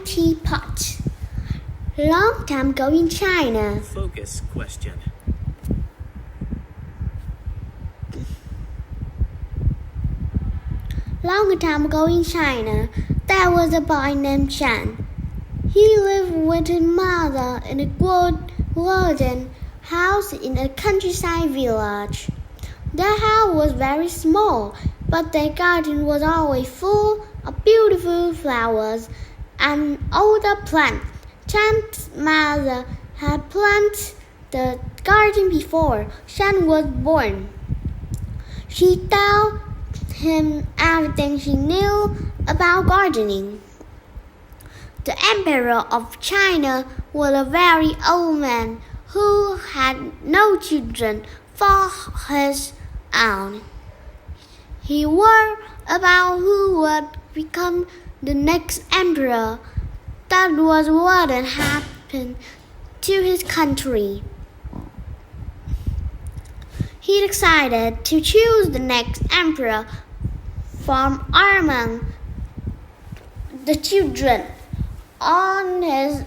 empty pot. Long time ago in China. Focus question. Long time ago in China, there was a boy named Chan. He lived with his mother in a golden house in a countryside village. Their house was very small, but their garden was always full of beautiful flowers and other plants. Chan's mother had planted the garden before Chan was born. She told him everything she knew about gardening. The Emperor of China was a very old man who had no children for his own. He worried about who would become the next emperor. That was what had happened to his country. He decided to choose the next emperor from among the children on his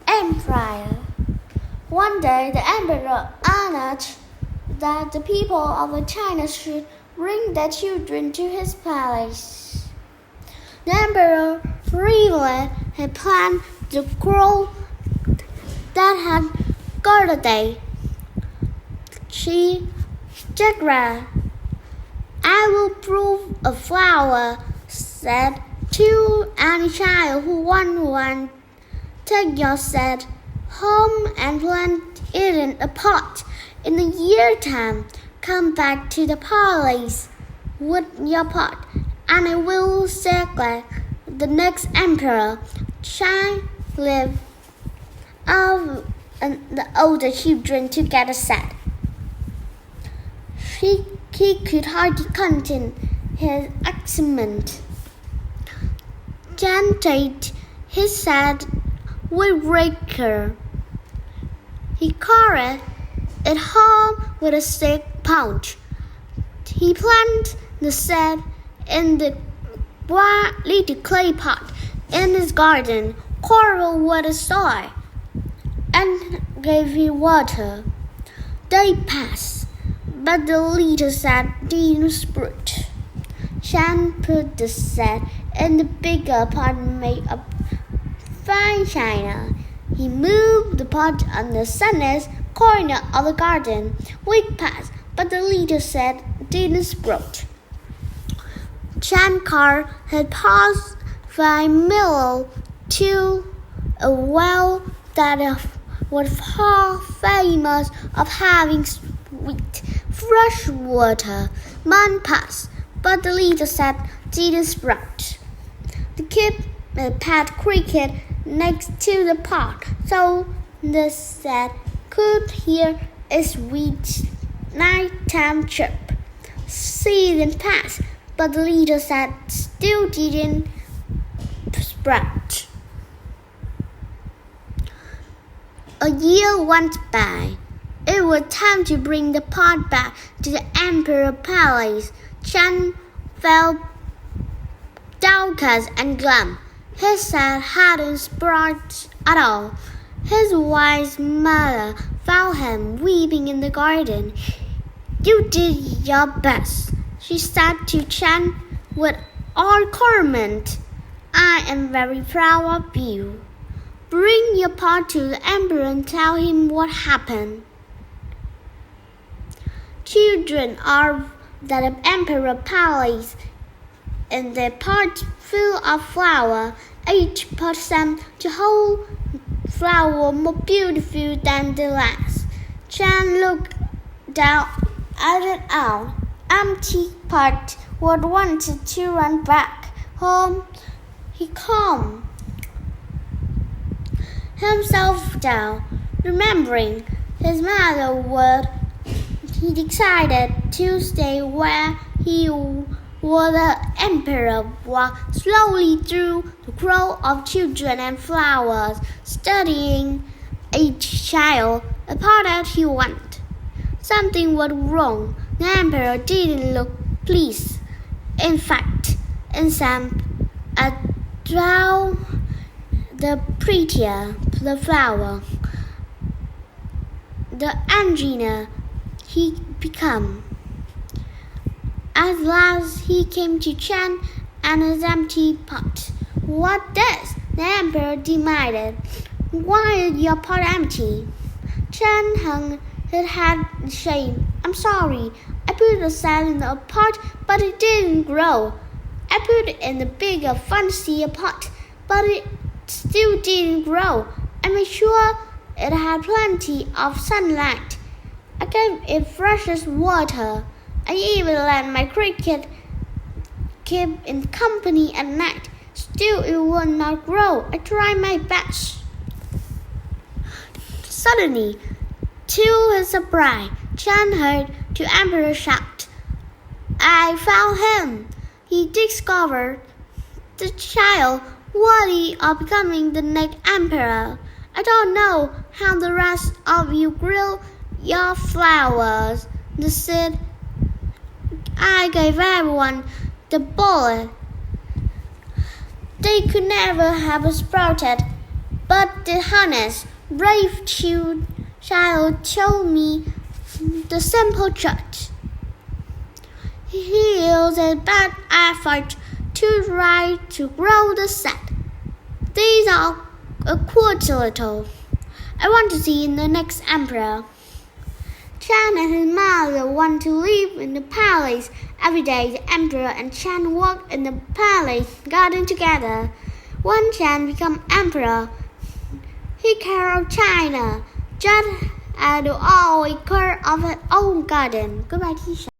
empire. One day, the emperor announced that the people of China should bring their children to his palace. The emperor really had planned the crow that had guarded day. She declared, "I will prove a flower," said to any child who want one. Take your seed home and plant it in a pot. In a year's time, come back to the palace with your pot, and I will select the next emperor. Chan lived and the older children together said. He could hardly contain his excitement. Chan tied his said with raker. He carried it home with a stick pouch. He planted the seed in the little clay pot in his garden, covered with the soil, and gave it water. They passed, but the little seed didn't sprout. Chan put the seed in the bigger pot made of fine china. He moved the pot on the sunniest corner of the garden. Week passed, but the little seed didn't sprout. Chan car had passed by middle to a well that was far famous of having sweet, fresh water. Months passed, but the little seed didn't sprout. The kid pet cricket next to the pot, so the seed could hear a sweet nighttime chirp. Season passed, but the little seed still didn't sprout. A year went by. It was time to bring the pot back to the emperor's palace. Chan felt downcast and glum. His seed hadn't sprouted at all. His wise mother found him weeping in the garden. "You did your best," she said to Chan with all comment. "I am very proud of you. Bring your pot to the emperor and tell him what happened." Children are the emperor's palace in their pot full of flower. Each pot seemed to hold flower more beautiful than the last. Chan looked down at an empty pot and wanted to run back home. He calmed himself down, remembering his mother's word. He decided to stay where he was. The emperor walked slowly through the crowd of children and flowers, studying each child a part that he wanted. Something was wrong. The emperor didn't look pleased. In fact, in some the prettier the flower, the engineer he became. At last he came to Chan and his empty pot. "What this?" the emperor demanded. "Why is your pot empty?" Chan hung his head in shame. "I'm sorry. I put a seed in the pot, but it didn't grow. I put it in a bigger, fancier pot, but it still didn't grow. I made sure it had plenty of sunlight. I gave it freshest water. I even let my cricket keep in company at night. Still it would not grow. I tried my best." Suddenly, to his surprise, Chan heard the emperor shout, "I found him!" He discovered the child worthy of becoming the next emperor. "I don't know how the rest of you grew your flowers," they said. "I gave everyone the bullet. They could never have sprouted, but the honest, brave child told me the simple truth. He is a bad effort to try to grow the seed. These are a quarter little. I want to see the next emperor." Chan and his mother want to live in the palace. Every day the emperor and Chan walked in the palace garden together. When Chan became emperor, he cared of China just as the always cared of his own garden. Goodbye, teacher.